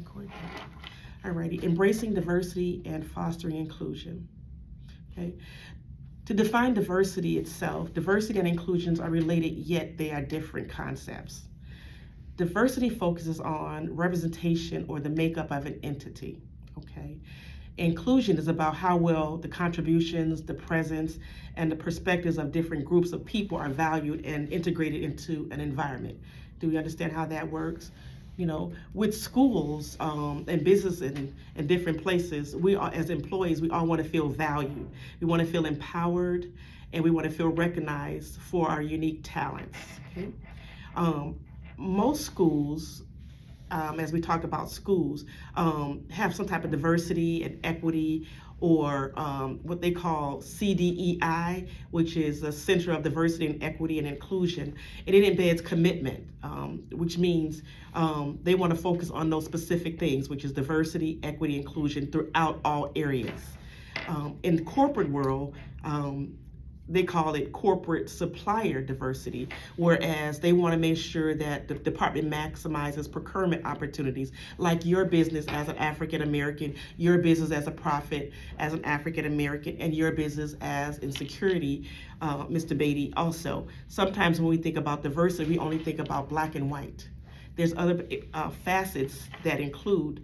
record that. Alrighty, embracing diversity and fostering inclusion. Okay. To define diversity itself, diversity and inclusions are related, yet they are different concepts. Diversity focuses on representation or the makeup of an entity. Okay. Inclusion is about how well the contributions, the presence, and the perspectives of different groups of people are valued and integrated into an environment. Do we understand how that works? With schools and business and different places, we are, as employees, we all want to feel valued. We want to feel empowered, and we want to feel recognized for our unique talents. Okay? Most schools, as we talk about schools, have some type of diversity and equity, or what they call CDEI, which is a Center of Diversity and Equity and Inclusion. And it embeds commitment, which means they want to focus on those specific things, which is diversity, equity, inclusion throughout all areas. In the corporate world, they call it corporate supplier diversity, whereas they want to make sure that the department maximizes procurement opportunities, like your business as an African American, your business as a profit as an African American, and your business as in security, Mr. Beatty also. Sometimes when we think about diversity, we only think about black and white. There's other facets that include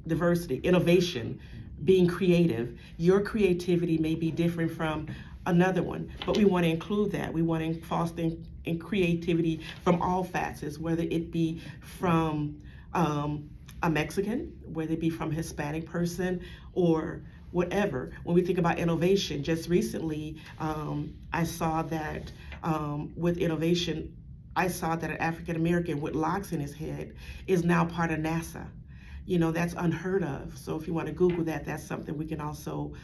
diversity, innovation, being creative. Your creativity may be different from another one, but we want to include that. We want to foster in creativity from all facets, whether it be from a Mexican, whether it be from a Hispanic person, or whatever. When we think about innovation, just recently, I saw that with innovation, I saw that an African American with locks in his head is now part of NASA. That's unheard of. So if you want to Google that, that's something we can also,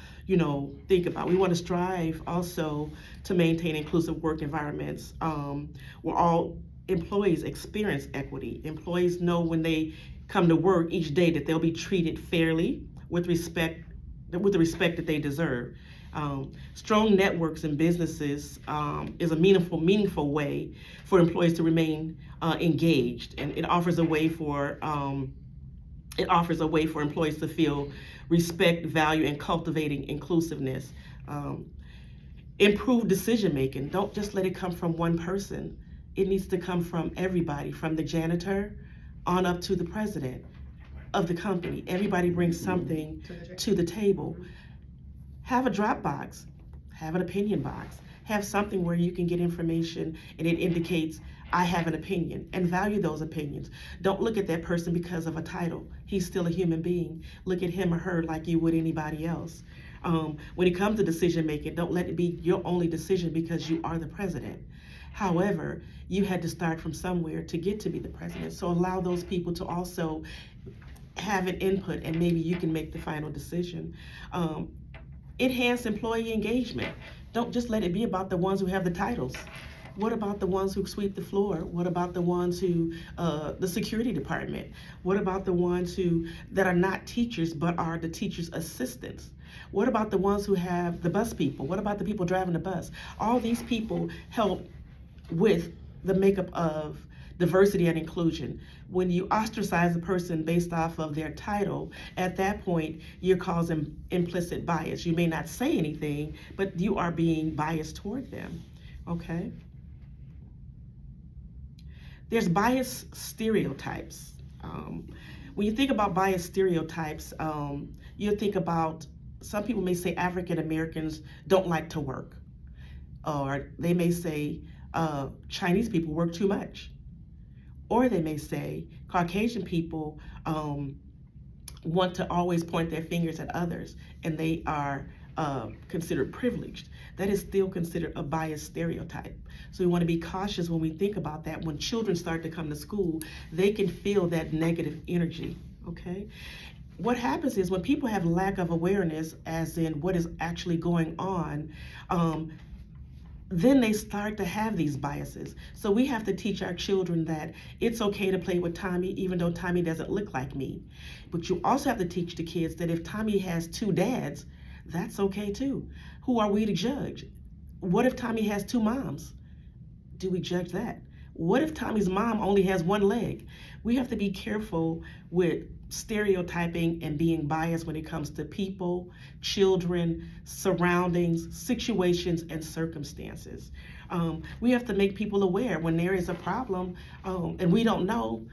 think about. We want to strive also to maintain inclusive work environments where all employees experience equity. Employees know when they come to work each day that they'll be treated fairly with the respect that they deserve. Strong networks and businesses is a meaningful way for employees to remain engaged, and it offers a way for employees to feel respect, value, and cultivating inclusiveness. Improve decision making. Don't just let it come from one person. It needs to come from everybody, from the janitor on up to the president of the company. Everybody brings something to the table. Have a drop box, have an opinion box, have something where you can get information and it indicates, I have an opinion, and value those opinions. Don't look at that person because of a title. He's still a human being. Look at him or her like you would anybody else. When it comes to decision making, don't let it be your only decision because you are the president. However, you had to start from somewhere to get to be the president. So allow those people to also have an input, and maybe you can make the final decision. Enhance employee engagement. Don't just let it be about the ones who have the titles. What about the ones who sweep the floor? What about the ones who, the security department? What about the ones that are not teachers but are the teachers' assistants? What about the ones who have the bus people? What about the people driving the bus? All these people help with the makeup of diversity and inclusion. When you ostracize a person based off of their title, at that point, you're causing implicit bias. You may not say anything, but you are being biased toward them, okay? There's bias stereotypes. When you think about bias stereotypes, you think about, some people may say African Americans don't like to work, or they may say Chinese people work too much, or they may say Caucasian people want to always point their fingers at others, and they are considered privileged. That is still considered a biased stereotype. So we want to be cautious when we think about that. When children start to come to school, they can feel that negative energy, okay? What happens is when people have lack of awareness as in what is actually going on, then they start to have these biases. So we have to teach our children that it's okay to play with Tommy even though Tommy doesn't look like me. But you also have to teach the kids that if Tommy has two dads, that's okay too. Who are we to judge? What if Tommy has two moms? Do we judge that? What if Tommy's mom only has one leg? We have to be careful with stereotyping and being biased when it comes to people, children, surroundings, situations, and circumstances. We have to make people aware when there is a problem and we don't know.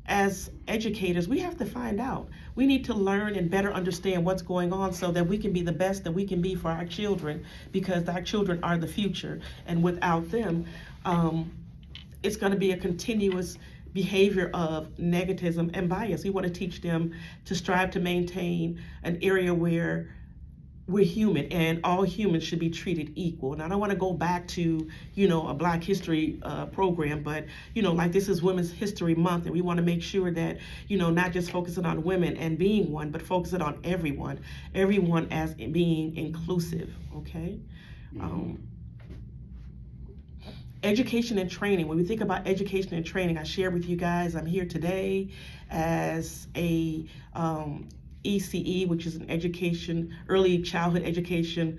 As educators, we have to find out. We need to learn and better understand what's going on so that we can be the best that we can be for our children, because our children are the future. And without them, it's going to be a continuous behavior of negativism and bias. We want to teach them to strive to maintain an area where we're human and all humans should be treated equal. And I don't want to go back to, a Black History program, but, like this is Women's History Month, and we want to make sure that, not just focusing on women and being one, but focusing on everyone as being inclusive, okay? Education and training. When we think about education and training, I shared with you guys, I'm here today as a ECE, which is an early childhood education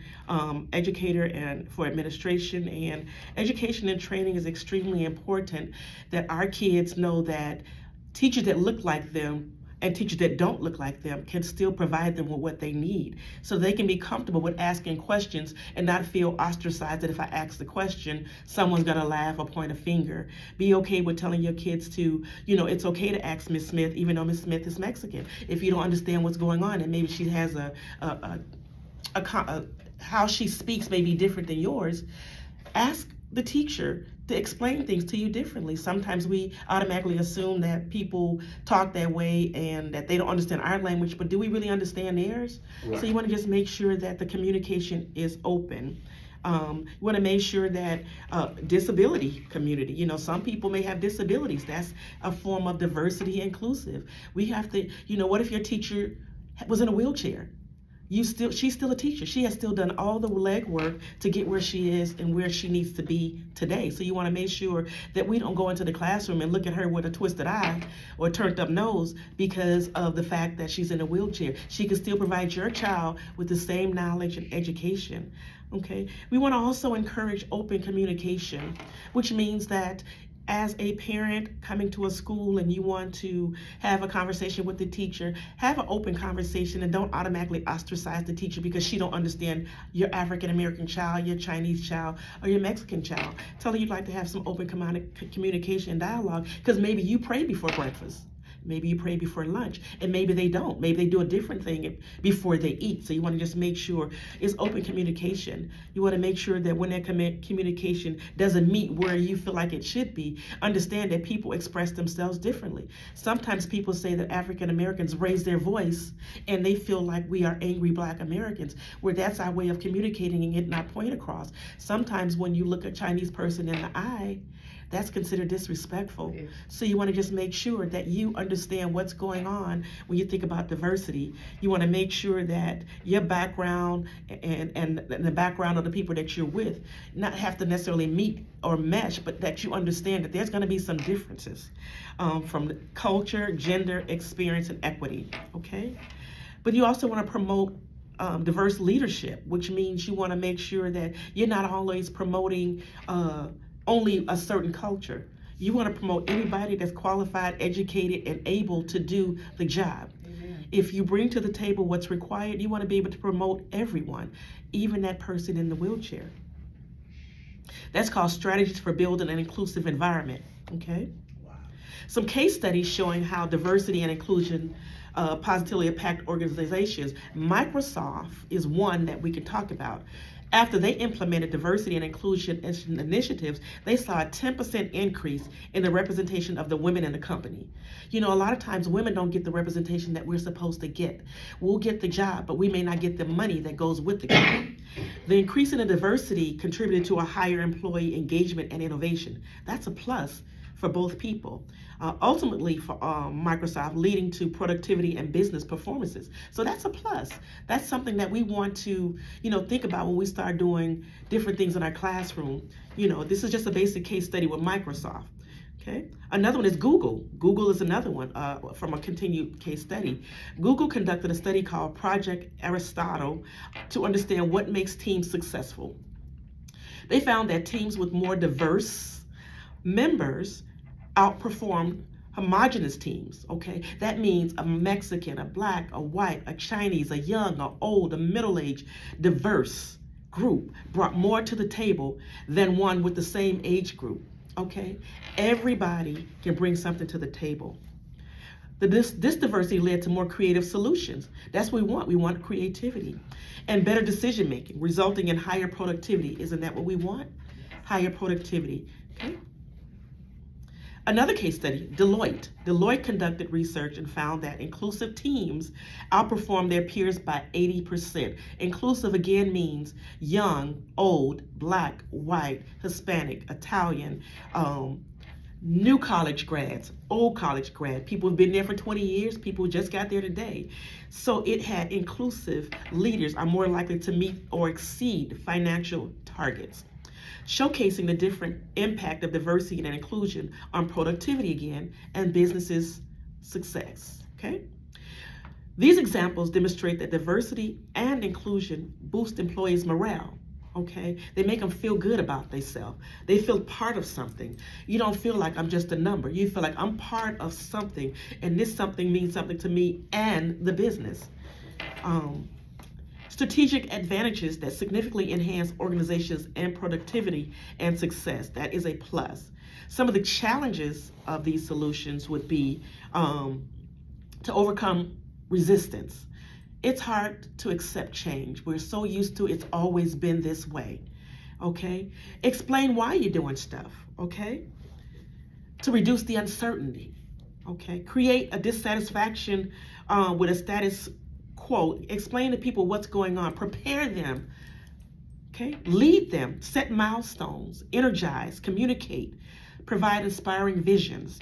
educator and for administration. And education and training is extremely important, that our kids know that teachers that look like them and teachers that don't look like them can still provide them with what they need, so they can be comfortable with asking questions and not feel ostracized that if I ask the question, someone's gonna laugh or point a finger. Be okay with telling your kids to, it's okay to ask Miss Smith, even though Miss Smith is Mexican. If you don't understand what's going on and maybe she has how she speaks may be different than yours, ask the teacher to explain things to you differently. Sometimes we automatically assume that people talk that way and that they don't understand our language, but do we really understand theirs? Right. So you want to just make sure that the communication is open. You want to make sure that disability community, some people may have disabilities. That's a form of diversity inclusive. We have to, what if your teacher was in a wheelchair? She's still a teacher. She has still done all the legwork to get where she is and where she needs to be today. So you want to make sure that we don't go into the classroom and look at her with a twisted eye or turned up nose because of the fact that she's in a wheelchair. She can still provide your child with the same knowledge and education. Okay. We want to also encourage open communication, which means that as a parent coming to a school and you want to have a conversation with the teacher, have an open conversation and don't automatically ostracize the teacher because she don't understand your African American child, your Chinese child, or your Mexican child. Tell her you'd like to have some open communication and dialogue, because maybe you pray before breakfast. Maybe you pray before lunch, and maybe they don't. Maybe they do a different thing before they eat. So you want to just make sure it's open communication. You want to make sure that when that communication doesn't meet where you feel like it should be, understand that people express themselves differently. Sometimes people say that African Americans raise their voice and they feel like we are angry Black Americans, where that's our way of communicating and getting our point across. Sometimes when you look a Chinese person in the eye, that's considered disrespectful. Yes. So you want to just make sure that you understand what's going on when you think about diversity. You want to make sure that your background and the background of the people that you're with not have to necessarily meet or mesh, but that you understand that there's going to be some differences from culture, gender, experience, and equity, okay? But you also want to promote diverse leadership, which means you want to make sure that you're not always promoting only a certain culture. You want to promote anybody that's qualified, educated, and able to do the job. Amen. If you bring to the table what's required, you want to be able to promote everyone, even that person in the wheelchair. That's called strategies for building an inclusive environment, okay? Wow. Some case studies showing how diversity and inclusion positively impact organizations. Microsoft is one that we can talk about. After they implemented diversity and inclusion initiatives, they saw a 10% increase in the representation of the women in the company. A lot of times women don't get the representation that we're supposed to get. We'll get the job, but we may not get the money that goes with the job. The increase in the diversity contributed to a higher employee engagement and innovation. That's a plus for both people. Ultimately for Microsoft, leading to productivity and business performances. So that's a plus. That's something that we want to, think about when we start doing different things in our classroom. This is just a basic case study with Microsoft. Okay. Another one is Google. Google is another one from a continued case study. Google conducted a study called Project Aristotle to understand what makes teams successful. They found that teams with more diverse members outperformed homogenous teams, okay? That means a Mexican, a black, a white, a Chinese, a young, a old, a middle-aged, diverse group brought more to the table than one with the same age group, okay? Everybody can bring something to the table. This diversity led to more creative solutions. That's what we want. We want creativity and better decision making, resulting in higher productivity. Isn't that what we want? Higher productivity, okay? Another case study, Deloitte. Deloitte conducted research and found that inclusive teams outperformed their peers by 80%. Inclusive again means young, old, black, white, Hispanic, Italian, new college grads, old college grad, people who've been there for 20 years, people who just got there today. So it had inclusive leaders are more likely to meet or exceed financial targets, showcasing the different impact of diversity and inclusion on productivity again and businesses' success, okay? These examples demonstrate that diversity and inclusion boost employees' morale, okay? They make them feel good about themselves. They feel part of something. You don't feel like I'm just a number. You feel like I'm part of something, and this something means something to me and the business. Strategic advantages that significantly enhance organizations and productivity and success. That is a plus. Some of the challenges of these solutions would be to overcome resistance. It's hard to accept change. We're so used to it's always been this way, okay? Explain why you're doing stuff, okay? To reduce the uncertainty, okay? Create a dissatisfaction with a status quo. Explain to people what's going on. Prepare them, okay? Lead them. Set milestones. Energize. Communicate. Provide inspiring visions.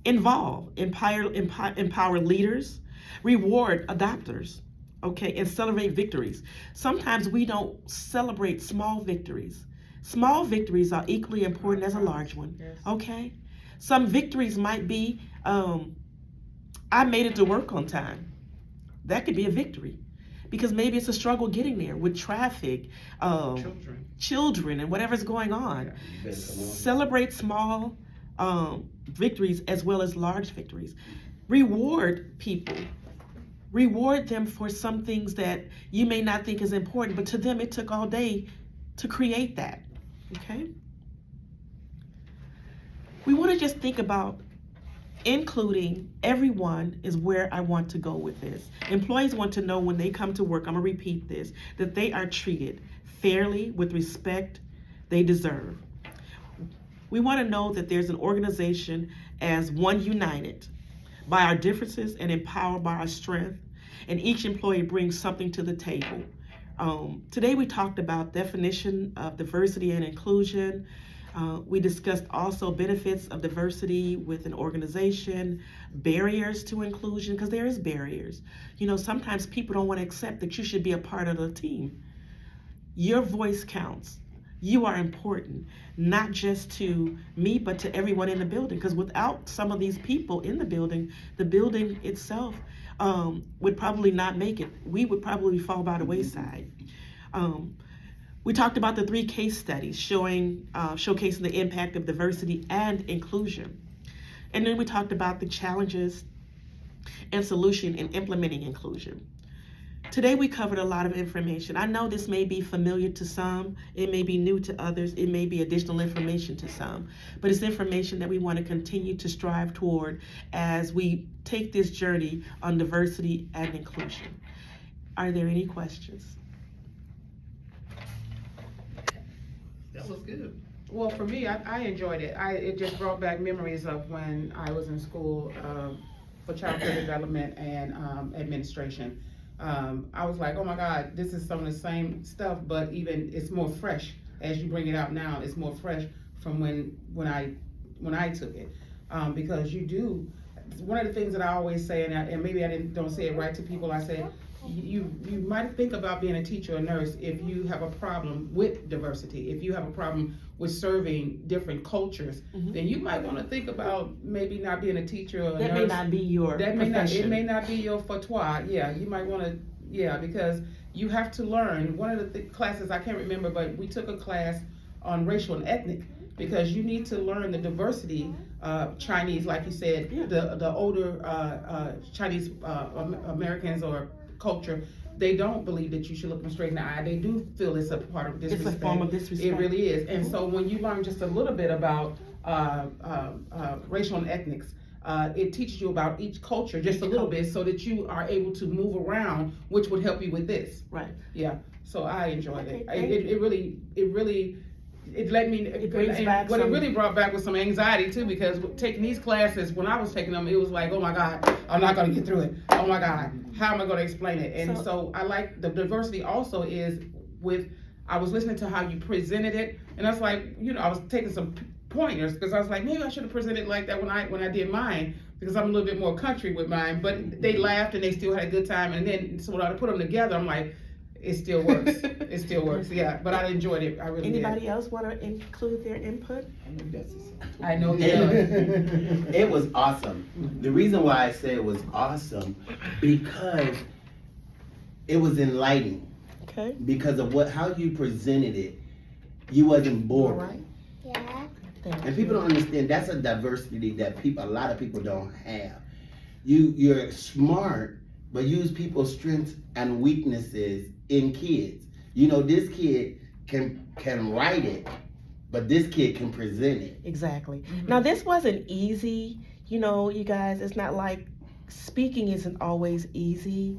Involve. Empower leaders. Reward adopters, okay? And celebrate victories. Sometimes we don't celebrate small victories. Small victories are equally important as a large one, okay? Some victories might be, I made it to work on time. That could be a victory because maybe it's a struggle getting there with traffic, children and whatever's going on. Celebrate small victories as well as large victories. Reward people. Reward them for some things that you may not think is important, but to them it took all day to create that, okay? We want to just think about including everyone is where I want to go with this. Employees want to know when they come to work, I'm gonna repeat this, that they are treated fairly with respect they deserve. We want to know that there's an organization as one united by our differences and empowered by our strength, and each employee brings something to the table. Today we talked about definition of diversity and inclusion. We discussed also benefits of diversity with an organization, barriers to inclusion, because there is barriers. You know, sometimes people don't want to accept that you should be a part of the team. Your voice counts. You are important, not just to me, but to everyone in the building, because without some of these people in the building itself would probably not make it. We would probably fall by the wayside. We talked about the 3 case studies showcasing the impact of diversity and inclusion. And then we talked about the challenges and solution in implementing inclusion. Today we covered a lot of information. I know this may be familiar to some, it may be new to others, it may be additional information to some, but it's information that we want to continue to strive toward as we take this journey on diversity and inclusion. Are there any questions? That was good. Well, for me, I enjoyed it. It just brought back memories of when I was in school for childcare development and administration. I was like, oh my God, this is some of the same stuff, but even it's more fresh as you bring it out now. It's more fresh from when I took it, because you do. One of the things that I always say, and maybe I don't say it right to people. I say, you might think about being a teacher or nurse if you have a problem with diversity. If you have a problem with serving different cultures, then you might want to think about maybe not being a teacher or a nurse. That may not be your profession. It may not be your forte. Yeah, you might want to, because you have to learn. One of the classes, I can't remember, but we took a class on racial and ethnic because you need to learn the diversity of Chinese, like you said, Yeah. the older Chinese Americans or culture. They don't believe that you should look them straight in the eye. They do feel it's a part of disrespect. It's a form of disrespect. It really is. And so when you learn just a little bit about racial and ethnics, it teaches you about each culture just a little bit so that you are able to move around, which would help you with this. Right. Yeah. So I enjoyed Okay, it. thank It really, it let me, It brings and back what some- it really brought back was some anxiety too, because taking these classes, when I was taking them, it was like, oh my God, I'm not gonna get through it. Oh my God, how am I gonna explain it? And so I like the diversity also is with, I was listening to how you presented it, and I was like, I was taking some pointers, because I was like, maybe I should have presented like that when I did mine, because I'm a little bit more country with mine, but they laughed and they still had a good time, and then, so when I put them together, I'm like, it still works. It still works, yeah. But I enjoyed it. I really Anybody else want to include their input? did. I know you does. It was awesome. The reason why I say it was awesome, because it was enlightening. Okay. Because of how you presented it, you wasn't bored. All right. Yeah. Thank And you. people don't understand that's a diversity that a lot of people don't have. You're smart, but use people's strengths and weaknesses in kids. This kid can write it, but this kid can present it. Exactly. Now, this wasn't easy. You guys, it's not like speaking isn't always easy.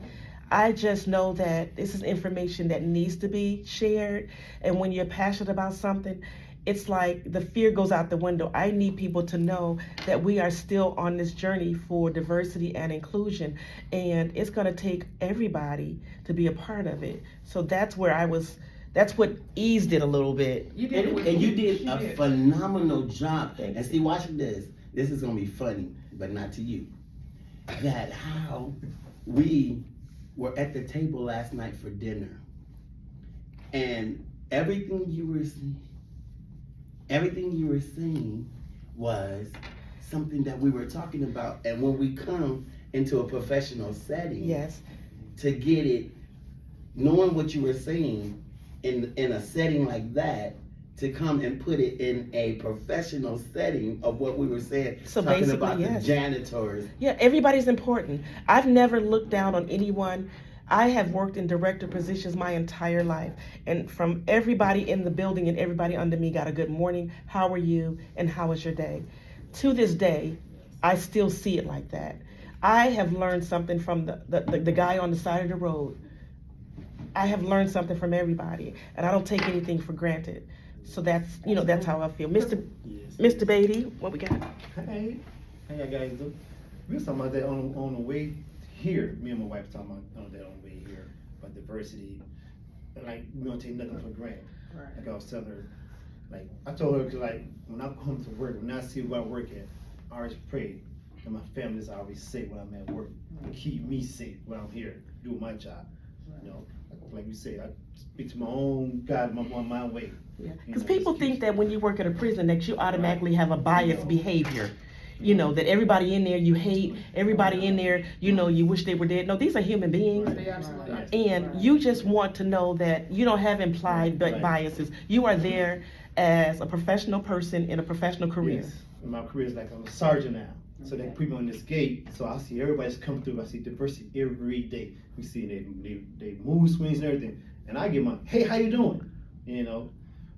I just know that this is information that needs to be shared. And when you're passionate about something, it's like the fear goes out the window. I need people to know that we are still on this journey for diversity and inclusion. And it's going to take everybody to be a part of it. So that's what eased it a little bit. You did it with And you me. did She a phenomenal job. Thank And see, watching this is gonna be funny, but not to you. That how we were at the table last night for dinner, and everything you were saying was something that we were talking about. And when we come into a professional setting, Yes. to get it, knowing what you were saying in a setting like that, to come and put it in a professional setting of what we were saying, So talking basically, about yes. the janitors. Yeah, everybody's important. I've never looked down on anyone. I have worked in director positions my entire life. And from everybody in the building and everybody under me got a good morning, how are you, and how was your day? To this day, I still see it like that. I have learned something from the guy on the side of the road. I have learned something from everybody, and I don't take anything for granted. So that's how I feel. Mr. Beatty, what we got? Hey, how y'all guys do? We was talking about that on the way here. Me and my wife talking about that on the way here about diversity. Like we don't take nothing for granted. Right. Like I was telling her, like I told her, like when I come to work, when I see where I work at, I always pray that my family's always safe when I'm at work, to keep me safe when I'm here doing my job. You know, like you say, I speak to my own God, my way. Yeah, You because know, people just think keep- that when you work at a prison that you automatically have a biased No. behavior. That everybody in there you hate, everybody in there, you wish they were dead. No, these are human beings. They absolutely are. And you just want to know that you don't have implied Right. biases. You are there as a professional person in a professional career. Yes. And my career is like I'm a sergeant now. So they put me on this gate. So I see everybody's come through. I see diversity every day. We see they mood swings and everything. And I give my, hey, how you doing?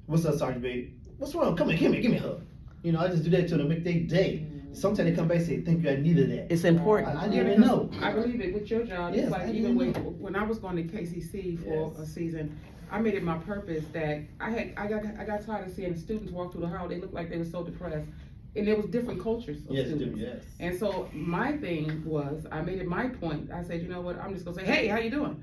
What's up, Sergeant Baby? What's wrong? Come here, give me a hug. I just do that to them, make their day. Sometimes they come back and say, thank you, I needed that. It's important. I didn't even know. I believe it with your job. Yes, It's I like didn't even know. when I was going to KCC for Yes. a season, I made it my purpose that I got tired of seeing students walk through the hall. They looked like they were so depressed, and there was different cultures of Yes, students. yes. And so my thing was, I made it my point. I said, you know what? I'm just gonna say, hey, how you doing?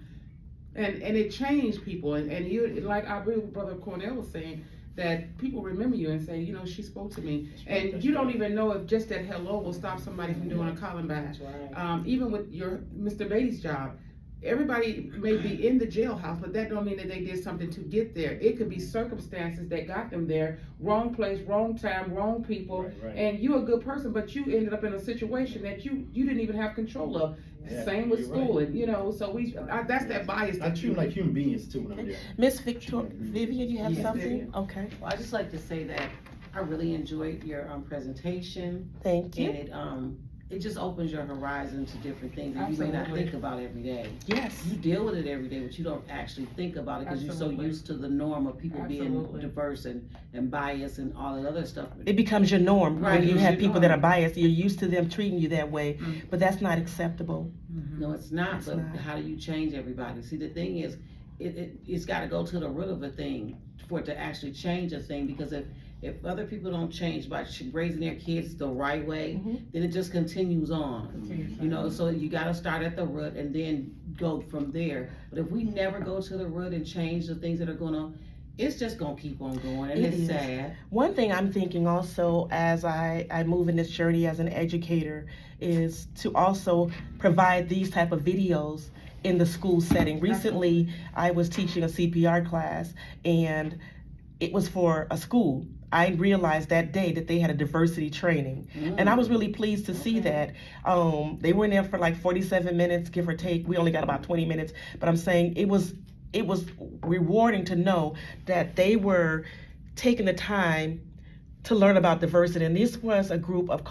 And it changed people. And you, like our brother Cornell was saying, that people remember you and say, she spoke to me. And you don't even know if just that hello will stop somebody from doing a calling back. Even with your Mr. Beatty's job, everybody may be in the jailhouse, but that don't mean that they did something to get there. It could be circumstances that got them there, wrong place, wrong time, wrong people, Right. and you're a good person, but you ended up in a situation that you didn't even have control of. Yeah, Same with you're school, right. and so that's that bias I that treat them like human beings too when I'm there. Miss Vivian, you have Yes, something? Vivian. Okay. Well, I just like to say that I really enjoyed your presentation, Thank you. and it just opens your horizon to different things that you may not Absolutely. think about every day. Yes. You deal with it every day, but you don't actually think about it because you're so Absolutely. used to the norm of people being Absolutely. diverse and biased and all that other stuff. It becomes your norm Right, when you it's have your people that are norm. biased. You're used to them treating you that way, Mm. but that's not acceptable. No, it's not, It's but not. how do you change everybody? See, the thing is, it's gotta go to the root of a thing for it to actually change a thing, because if other people don't change by raising their kids the right way, Mhm. then it just continues on. Continues You know, on. so you gotta start at the root and then go from there. But if we never go to the root and change the things that are going on, it's just gonna keep on going, and It it's is. sad. One thing I'm thinking also as I move in this journey as an educator is to also provide these type of videos in the school setting. Recently, I was teaching a CPR class and it was for a school. I realized that day that they had a diversity training. And I was really pleased to see that. They were in there for like 47 minutes, give or take. We only got about 20 minutes, but I'm saying it was rewarding to know that they were taking the time to learn about diversity. And this was a group of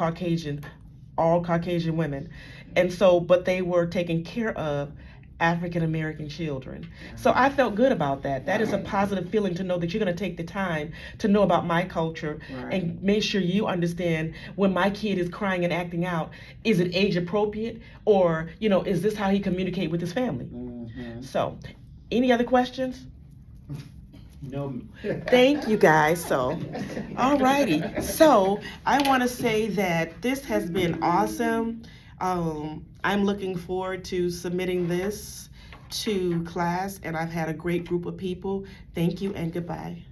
all Caucasian women. And so, but they were taking care of African American children. So I felt good about that. That is a positive feeling to know that you're going to take the time to know about my culture Right. and make sure you understand when my kid is crying and acting out, is it age appropriate, or is this how he communicate with his family? Mhm. So, any other questions? No. Thank you guys. So, alrighty. So, I want to say that this has been awesome. I'm looking forward to submitting this to class, and I've had a great group of people. Thank you and goodbye.